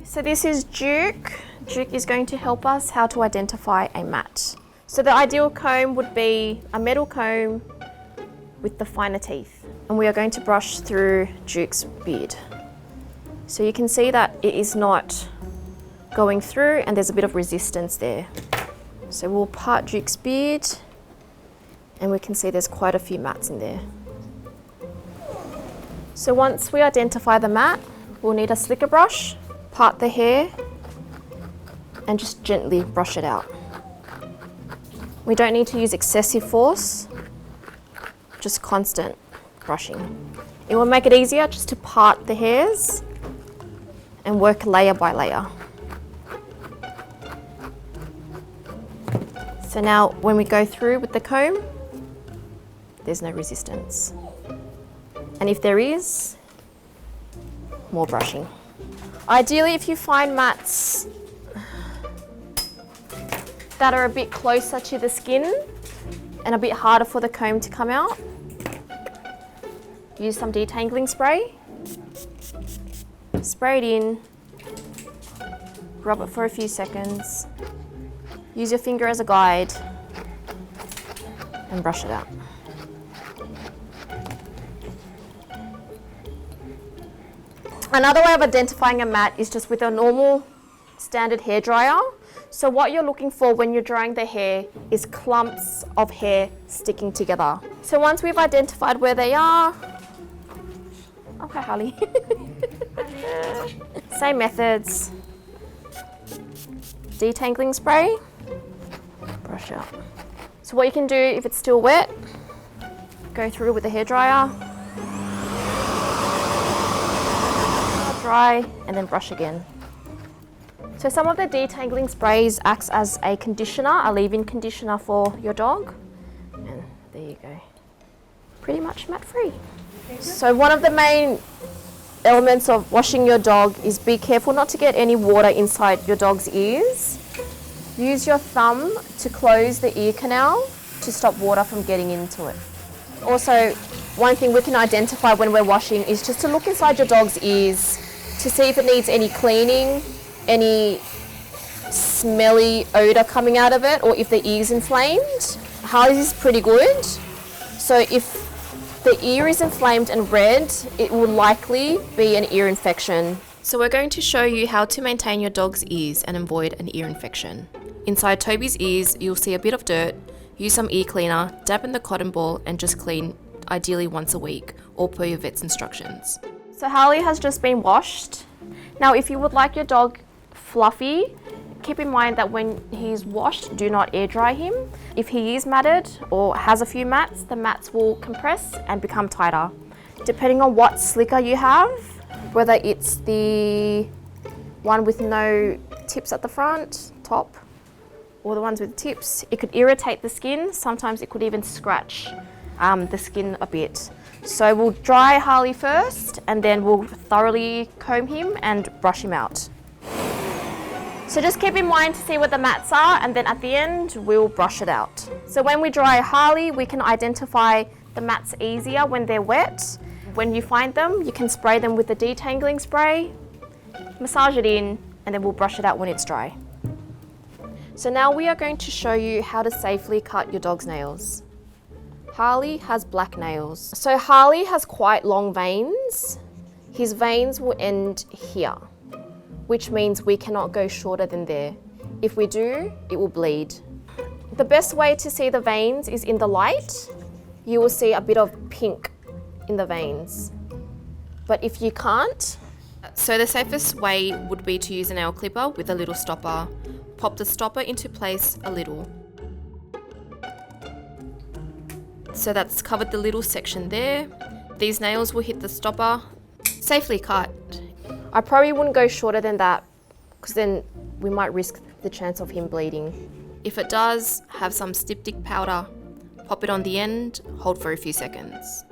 So this is Duke. Duke is going to help us how to identify a mat. So the ideal comb would be a metal comb with the finer teeth. And we are going to brush through Duke's beard. So you can see that it is not going through and there's a bit of resistance there. So we'll part Duke's beard and we can see there's quite a few mats in there. So once we identify the mat, we'll need a slicker brush, part the hair and just gently brush it out. We don't need to use excessive force, just constant brushing. It will make it easier just to part the hairs and work layer by layer. So now when we go through with the comb, there's no resistance. And if there is, more brushing. Ideally, if you find mats that are a bit closer to the skin and a bit harder for the comb to come out, use some detangling spray. Spray it in, rub it for a few seconds, use your finger as a guide and brush it out. Another way of identifying a mat is just with a normal standard hairdryer. So what you're looking for when you're drying the hair is clumps of hair sticking together. So once we've identified where they are, okay, Harley. Same methods. Detangling spray, brush out. So what you can do if it's still wet, go through with the hairdryer, dry, and then brush again. So some of the detangling sprays acts as a conditioner, a leave-in conditioner for your dog. And there you go. Pretty much mat-free. So one of the main elements of washing your dog is be careful not to get any water inside your dog's ears. Use your thumb to close the ear canal to stop water from getting into it. Also, one thing we can identify when we're washing is just to look inside your dog's ears to see if it needs any cleaning, any smelly odor coming out of it, or if the ear's inflamed. Harley's is pretty good. So if the ear is inflamed and red, it will likely be an ear infection. So we're going to show you how to maintain your dog's ears and avoid an ear infection. Inside Toby's ears, you'll see a bit of dirt. Use some ear cleaner, dab in the cotton ball and just clean, ideally once a week, or per your vet's instructions. So Harley has just been washed. Now if you would like your dog fluffy, keep in mind that when he's washed, do not air dry him. If he is matted or has a few mats, the mats will compress and become tighter. Depending on what slicker you have, whether it's the one with no tips at the front, top, or the ones with tips, it could irritate the skin. Sometimes it could even scratch the skin a bit. So we'll dry Harley first and then we'll thoroughly comb him and brush him out. So just keep in mind to see what the mats are, and then at the end we'll brush it out. So when we dry Harley, we can identify the mats easier when they're wet. When you find them, you can spray them with the detangling spray, massage it in, and then we'll brush it out when it's dry. So now we are going to show you how to safely cut your dog's nails. Harley has black nails. So Harley has quite long veins. His veins will end here, which means we cannot go shorter than there. If we do, it will bleed. The best way to see the veins is in the light. You will see a bit of pink in the veins. But if you can't, so the safest way would be to use a nail clipper with a little stopper. Pop the stopper into place a little. So that's covered the little section there. These nails will hit the stopper, safely cut. I probably wouldn't go shorter than that because then we might risk the chance of him bleeding. If it does, have some styptic powder, pop it on the end, hold for a few seconds.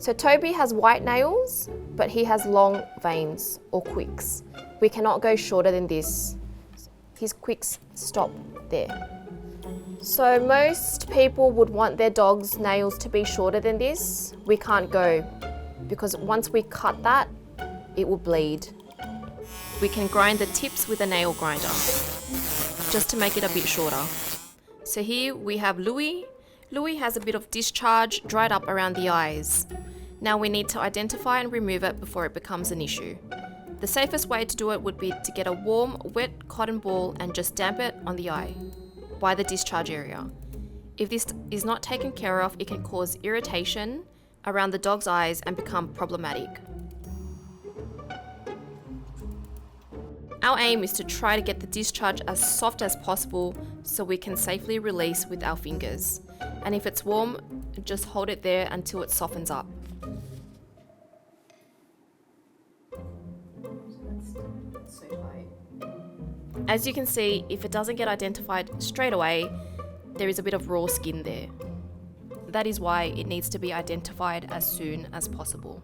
So Toby has white nails, but he has long veins or quicks. We cannot go shorter than this. His quicks stop there. So most people would want their dog's nails to be shorter than this. We can't go because once we cut that, it will bleed. we can grind the tips with a nail grinder, just to make it a bit shorter. So here we have Louis. Louis has a bit of discharge dried up around the eyes. Now we need to identify and remove it before it becomes an issue. The safest way to do it would be to get a warm, wet cotton ball and just damp it on the eye, by the discharge area. If this is not taken care of, it can cause irritation around the dog's eyes and become problematic. Our aim is to try to get the discharge as soft as possible so we can safely release with our fingers. And if it's warm, just hold it there until it softens up. As you can see, if it doesn't get identified straight away, there is a bit of raw skin there. That is why it needs to be identified as soon as possible.